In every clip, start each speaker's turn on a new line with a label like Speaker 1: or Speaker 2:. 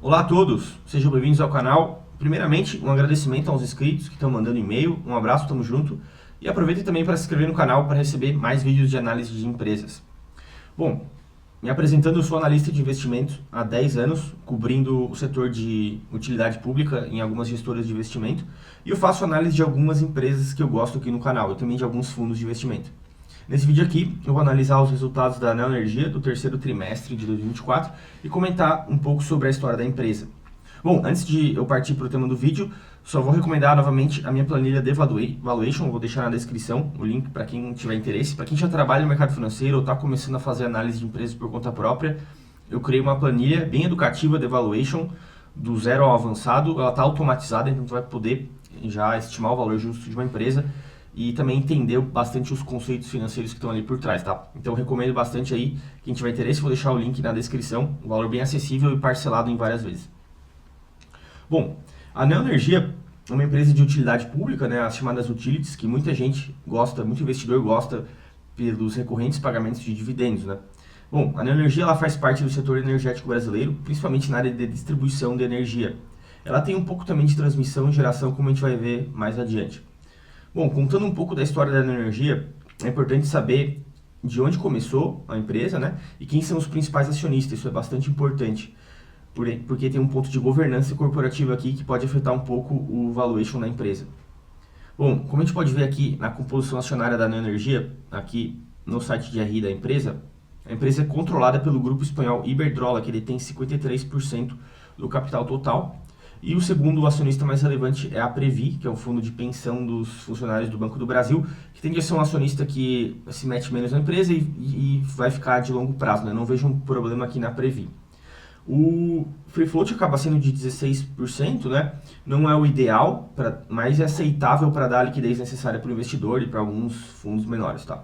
Speaker 1: Olá a todos, sejam bem-vindos ao canal. Primeiramente, um agradecimento aos inscritos que estão mandando e-mail, um abraço, tamo junto. E aproveitem também para se inscrever no canal para receber mais vídeos de análise de empresas. Bom, me apresentando, eu sou analista de investimentos há 10 anos, cobrindo o setor de utilidade pública em algumas gestoras de investimento. E eu faço análise de algumas empresas que eu gosto aqui no canal e também de alguns fundos de investimento. Nesse vídeo aqui, eu vou analisar os resultados da Neoenergia do terceiro trimestre de 2024 e comentar um pouco sobre a história da empresa. Bom, antes de eu partir para o tema do vídeo, só vou recomendar novamente a minha planilha de Valuation, vou deixar na descrição o link para quem tiver interesse. Para quem já trabalha no mercado financeiro ou está começando a fazer análise de empresas por conta própria, eu criei uma planilha bem educativa de Valuation, do zero ao avançado. Ela está automatizada, então você vai poder já estimar o valor justo de uma empresa e também entender bastante os conceitos financeiros que estão ali por trás, tá? Então recomendo bastante aí, quem tiver interesse, vou deixar o link na descrição, um valor bem acessível e parcelado em várias vezes. Bom, a Neoenergia é uma empresa de utilidade pública, né, as chamadas utilities, que muita gente gosta, muito investidor gosta pelos recorrentes pagamentos de dividendos, né? Bom, a Neoenergia ela faz parte do setor energético brasileiro, principalmente na área de distribuição de energia. Ela tem um pouco também de transmissão e geração, como a gente vai ver mais adiante. Bom, contando um pouco da história da Neoenergia, é importante saber de onde começou a empresa, né? E quem são os principais acionistas, isso é bastante importante, porque tem um ponto de governança corporativa aqui que pode afetar um pouco o valuation da empresa. Bom, como a gente pode ver aqui na composição acionária da Neoenergia, aqui no site de RI da empresa, a empresa é controlada pelo grupo espanhol Iberdrola, que detém 53% do capital total. E o segundo acionista mais relevante é a Previ, que é um fundo de pensão dos funcionários do Banco do Brasil, que tende a ser um acionista que se mete menos na empresa e vai ficar de longo prazo, né? Não vejo um problema aqui na Previ. O free float acaba sendo de 16%, né? Não é o ideal, mas é aceitável para dar a liquidez necessária para o investidor e para alguns fundos menores, tá?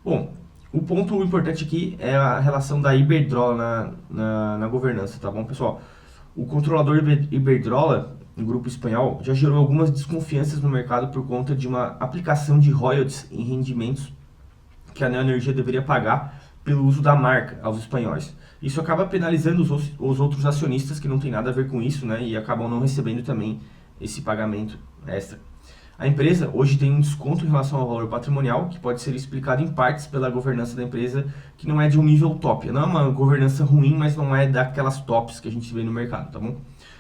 Speaker 1: Bom, o ponto importante aqui é a relação da Iberdrola na governança, tá bom, pessoal? O controlador Iberdrola, um grupo espanhol, já gerou algumas desconfianças no mercado por conta de uma aplicação de royalties em rendimentos que a Neoenergia deveria pagar pelo uso da marca aos espanhóis. Isso acaba penalizando os outros acionistas que não tem nada a ver com isso, né, e acabam não recebendo também esse pagamento extra. A empresa hoje tem um desconto em relação ao valor patrimonial, que pode ser explicado em partes pela governança da empresa, que não é de um nível top. Não é uma governança ruim, mas não é daquelas tops que a gente vê no mercado, tá bom?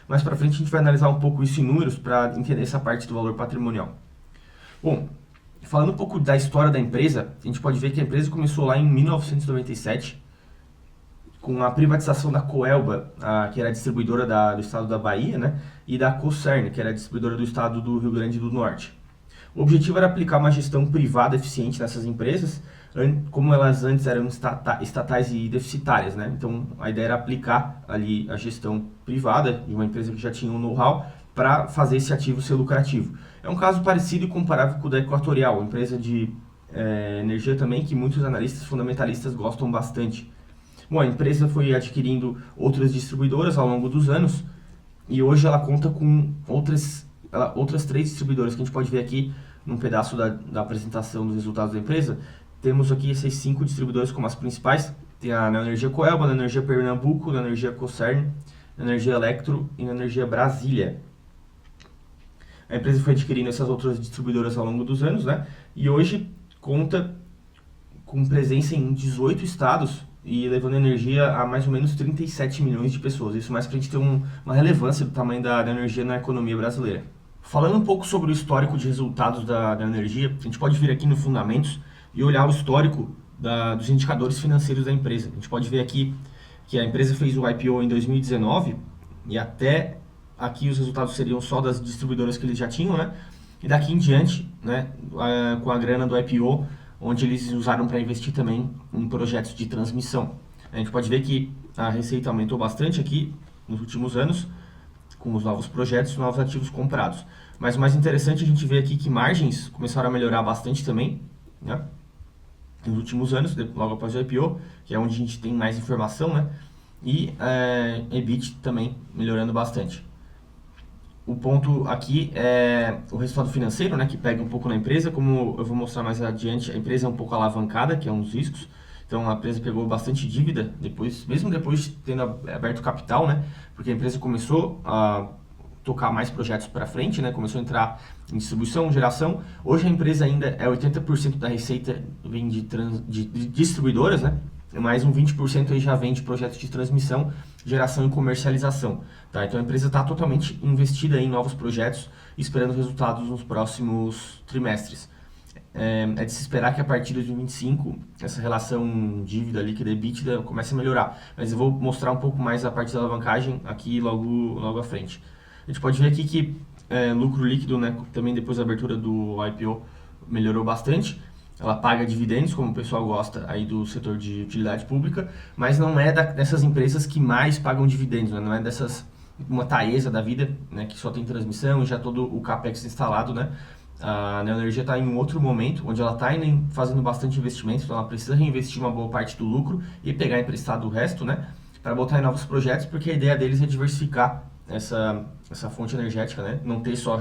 Speaker 1: Mais pra frente a gente vai analisar um pouco isso em números para entender essa parte do valor patrimonial. Bom, falando um pouco da história da empresa, a gente pode ver que a empresa começou lá em 1997, com a privatização da Coelba, que era a distribuidora do estado da Bahia, né, e da Cosern, que era a distribuidora do estado do Rio Grande do Norte. O objetivo era aplicar uma gestão privada eficiente nessas empresas, como elas antes eram estatais e deficitárias, né? Então a ideia era aplicar ali a gestão privada de uma empresa que já tinha um know-how para fazer esse ativo ser lucrativo. É um caso parecido e comparável com o da Equatorial, uma empresa de energia também que muitos analistas fundamentalistas gostam bastante. Bom, a empresa foi adquirindo outras distribuidoras ao longo dos anos e hoje ela conta com outras 3 distribuidoras que a gente pode ver aqui num pedaço da apresentação dos resultados da empresa. Temos aqui essas 5 distribuidoras como as principais. Tem a Neoenergia Coelba, a Neoenergia Pernambuco, a Neoenergia Cosern, a Neoenergia Electro e a Neoenergia Brasília. A empresa foi adquirindo essas outras distribuidoras ao longo dos anos, né? E hoje conta com presença em 18 estados e levando energia a mais ou menos 37 milhões de pessoas. Isso mais para a gente ter uma relevância do tamanho da energia na economia brasileira. Falando um pouco sobre o histórico de resultados da energia, a gente pode vir aqui no Fundamentos e olhar o histórico dos indicadores financeiros da empresa. A gente pode ver aqui que a empresa fez o IPO em 2019 e até aqui os resultados seriam só das distribuidoras que eles já tinham, né? E daqui em diante, né, com a grana do IPO, onde eles usaram para investir também em projetos de transmissão. A gente pode ver que a receita aumentou bastante aqui nos últimos anos, com os novos projetos e novos ativos comprados. Mas o mais interessante é a gente ver aqui que margens começaram a melhorar bastante também, né, nos últimos anos, logo após o IPO, que é onde a gente tem mais informação, né, e EBIT também melhorando bastante. O ponto aqui é o resultado financeiro, né, que pega um pouco na empresa. Como eu vou mostrar mais adiante, a empresa é um pouco alavancada, que é um dos riscos. Então a empresa pegou bastante dívida, mesmo depois de tendo aberto capital, né, porque a empresa começou a tocar mais projetos para frente, né? Começou a entrar em distribuição, geração. Hoje a empresa ainda é 80% da receita vem de distribuidoras, né? Mais um 20% aí já vem de projetos de transmissão, geração e comercialização. Tá? Então a empresa está totalmente investida em novos projetos, esperando resultados nos próximos trimestres. É de se esperar que a partir de 2025 essa relação dívida líquida e EBITDA comece a melhorar. Mas eu vou mostrar um pouco mais a parte da alavancagem aqui logo à frente. A gente pode ver aqui que lucro líquido, né, também depois da abertura do IPO, melhorou bastante. Ela paga dividendos, como o pessoal gosta aí do setor de utilidade pública, mas não é dessas empresas que mais pagam dividendos, né? Não é dessas, uma Taesa da vida, né, que só tem transmissão e já todo o CAPEX instalado, né? A Neoenergia está em um outro momento, onde ela está fazendo bastante investimento, então ela precisa reinvestir uma boa parte do lucro e pegar emprestado o resto, né, para botar em novos projetos, porque a ideia deles é diversificar essa fonte energética, né, não ter só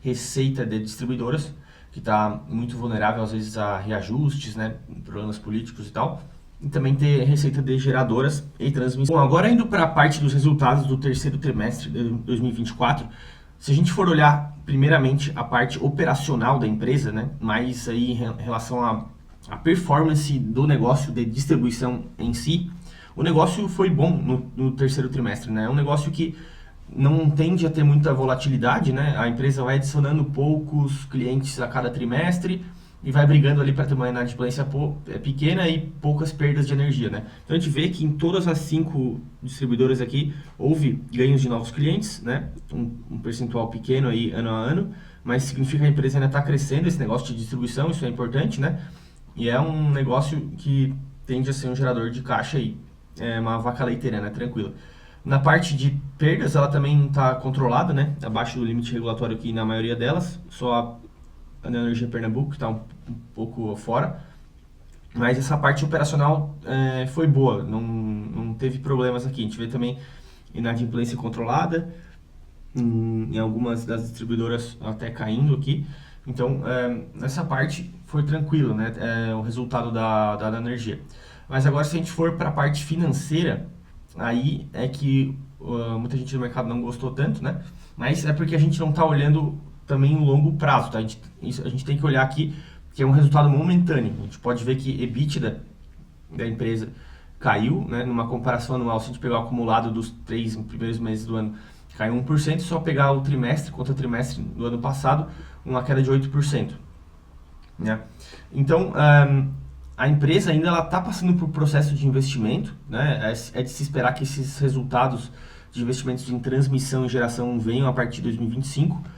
Speaker 1: receita de distribuidoras, que está muito vulnerável às vezes a reajustes, né, problemas políticos e tal, e também ter receita de geradoras e transmissão. Bom, agora indo para a parte dos resultados do terceiro trimestre de 2024, se a gente for olhar primeiramente a parte operacional da empresa, né, mais aí em relação à performance do negócio de distribuição em si, o negócio foi bom no terceiro trimestre, né? É um negócio que não tende a ter muita volatilidade, né? A empresa vai adicionando poucos clientes a cada trimestre e vai brigando ali para ter uma inadimplência pequena e poucas perdas de energia, né? Então a gente vê que em todas as 5 distribuidoras aqui houve ganhos de novos clientes, né? Um percentual pequeno aí ano a ano, mas significa que a empresa ainda está crescendo, esse negócio de distribuição, isso é importante, né? E é um negócio que tende a ser um gerador de caixa aí, é uma vaca leiteira, né? Tranquila. Na parte de perdas, ela também está controlada, né? Abaixo do limite regulatório aqui na maioria delas, só a Neoenergia Pernambuco que está um pouco fora, mas essa parte operacional foi boa, não teve problemas aqui. A gente vê também inadimplência controlada, em algumas das distribuidoras até caindo aqui, então essa parte foi tranquilo, né? O resultado da energia. Mas agora se a gente for para a parte financeira, aí é que muita gente no mercado não gostou tanto, né? Mas é porque a gente não está olhando também o longo prazo, tá? A gente tem que olhar aqui que é um resultado momentâneo. A gente pode ver que EBITDA da empresa caiu, né? Numa comparação anual, se a gente pegar o acumulado dos 3 primeiros meses do ano, caiu 1%, só pegar o trimestre contra o trimestre do ano passado, uma queda de 8%. Né? Então, a empresa ainda está passando por processo de investimento, né? É de se esperar que esses resultados de investimentos em transmissão e geração venham a partir de 2025,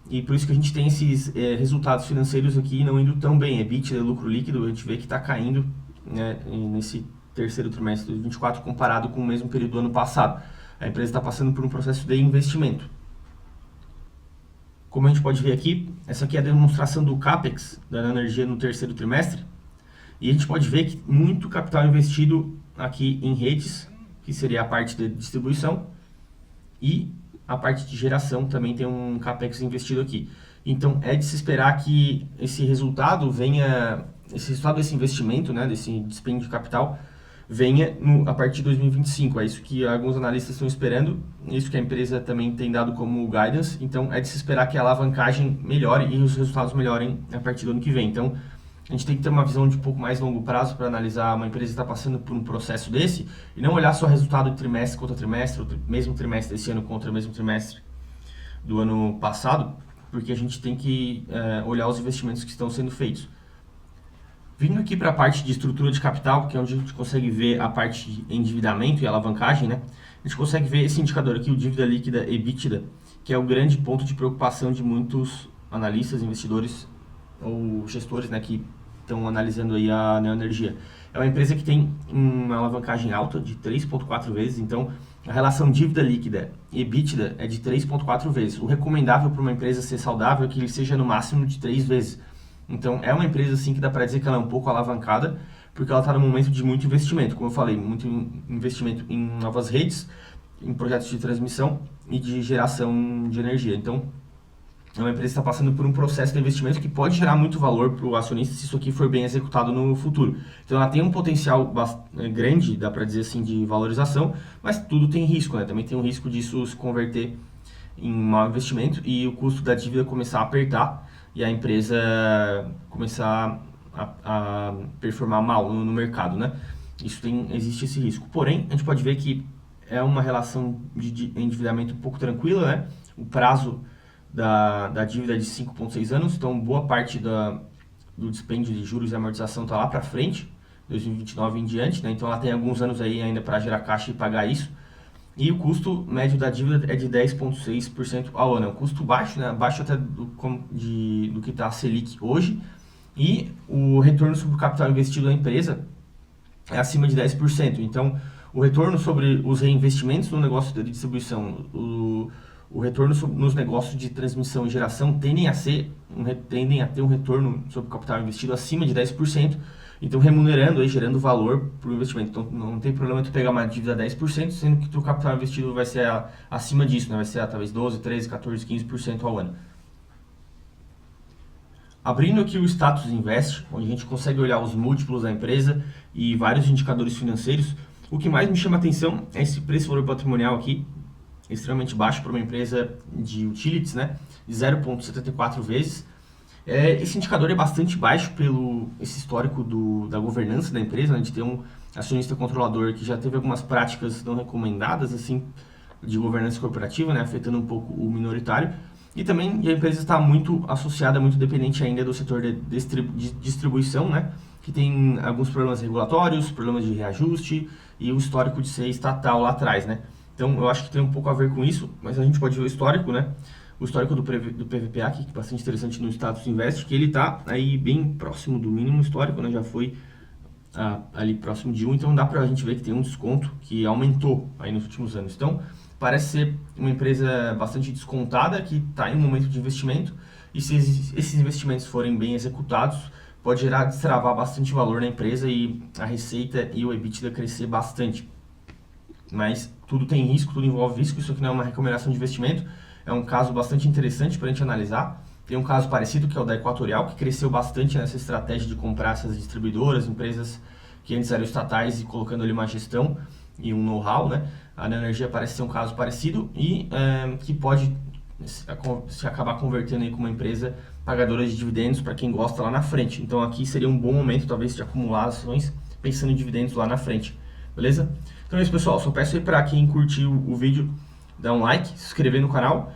Speaker 1: e por isso que a gente tem esses resultados financeiros aqui não indo tão bem. EBITDA, lucro líquido, a gente vê que está caindo, né, nesse terceiro trimestre de 2024 comparado com o mesmo período do ano passado. A empresa está passando por um processo de investimento. Como a gente pode ver aqui, essa aqui é a demonstração do CAPEX da energia no terceiro trimestre. E a gente pode ver que muito capital investido aqui em redes, que seria a parte de distribuição, e a parte de geração também tem um CAPEX investido aqui. Então é de se esperar que esse resultado desse investimento, né, desse dispêndio de capital, venha a partir de 2025. É isso que alguns analistas estão esperando, é isso que a empresa também tem dado como guidance. Então é de se esperar que a alavancagem melhore e os resultados melhorem a partir do ano que vem. Então a gente tem que ter uma visão de um pouco mais longo prazo para analisar uma empresa que está passando por um processo desse e não olhar só o resultado de trimestre contra trimestre, ou mesmo trimestre desse ano contra o mesmo trimestre do ano passado, porque a gente tem que olhar os investimentos que estão sendo feitos. Vindo aqui para a parte de estrutura de capital, que é onde a gente consegue ver a parte de endividamento e alavancagem, né? A gente consegue ver esse indicador aqui, o dívida líquida EBITDA, que é o grande ponto de preocupação de muitos analistas, investidores ou gestores, né, que estão analisando aí a Neoenergia. É uma empresa que tem uma alavancagem alta de 3,4 vezes, então a relação dívida líquida e EBITDA é de 3,4 vezes. O recomendável para uma empresa ser saudável é que ele seja no máximo de 3 vezes. Então é uma empresa assim que dá para dizer que ela é um pouco alavancada, porque ela está no momento de muito investimento, como eu falei, muito investimento em novas redes, em projetos de transmissão e de geração de energia. Então é uma empresa que está passando por um processo de investimento que pode gerar muito valor para o acionista se isso aqui for bem executado no futuro. Então ela tem um potencial grande, dá para dizer assim, de valorização, mas tudo tem risco, né? Também tem um risco disso se converter em um mau investimento e o custo da dívida começar a apertar e a empresa começar a performar mal no mercado, né? Existe esse risco. Porém, a gente pode ver que é uma relação de endividamento um pouco tranquila, né? O prazo da dívida é de 5,6 anos, então boa parte do dispêndio de juros e amortização está lá para frente, 2029 em diante, né? Então ela tem alguns anos aí ainda para gerar caixa e pagar isso. E o custo médio da dívida é de 10,6% ao ano. É um custo baixo, né? Abaixo até do que está a Selic hoje. E o retorno sobre o capital investido na empresa é acima de 10%. Então, o retorno sobre os reinvestimentos no negócio de distribuição, o retorno nos negócios de transmissão e geração tendem a ter um retorno sobre o capital investido acima de 10%. Então, remunerando, gerando valor para o investimento. Então, não tem problema tu pegar uma dívida 10%, sendo que o capital investido vai ser acima disso, né? Vai ser talvez 12, 13, 14, 15% ao ano. Abrindo aqui o Status Invest, onde a gente consegue olhar os múltiplos da empresa e vários indicadores financeiros, o que mais me chama a atenção é esse preço-valor patrimonial aqui, extremamente baixo para uma empresa de utilities, né? De 0,74 vezes. Esse indicador é bastante baixo pelo esse histórico da governança da empresa, né? De ter um acionista controlador que já teve algumas práticas não recomendadas assim de governança corporativa, né? Afetando um pouco o minoritário. E também a empresa está muito associada, muito dependente ainda do setor de distribuição, né? Que tem alguns problemas regulatórios, problemas de reajuste e o histórico de ser estatal lá atrás, né? Então eu acho que tem um pouco a ver com isso, mas a gente pode ver o histórico, né? O histórico do PVPA, que é bastante interessante no Status Invest, que ele está aí bem próximo do mínimo histórico, né? Já foi ali próximo de 1, então dá para a gente ver que tem um desconto que aumentou aí nos últimos anos. Então parece ser uma empresa bastante descontada, que está em um momento de investimento, e se esses investimentos forem bem executados, pode destravar bastante valor na empresa e a receita e o EBITDA crescer bastante. Mas tudo tem risco, tudo envolve risco, isso aqui não é uma recomendação de investimento, é um caso bastante interessante para a gente analisar. Tem um caso parecido que é o da Equatorial, que cresceu bastante nessa estratégia de comprar essas distribuidoras, empresas que antes eram estatais e colocando ali uma gestão e um know-how, né? A Neoenergia parece ser um caso parecido e que pode se acabar convertendo aí com uma empresa pagadora de dividendos para quem gosta lá na frente. Então aqui seria um bom momento talvez de acumular ações pensando em dividendos lá na frente, beleza? Então é isso, pessoal, só peço aí para quem curtiu o vídeo dar um like, se inscrever no canal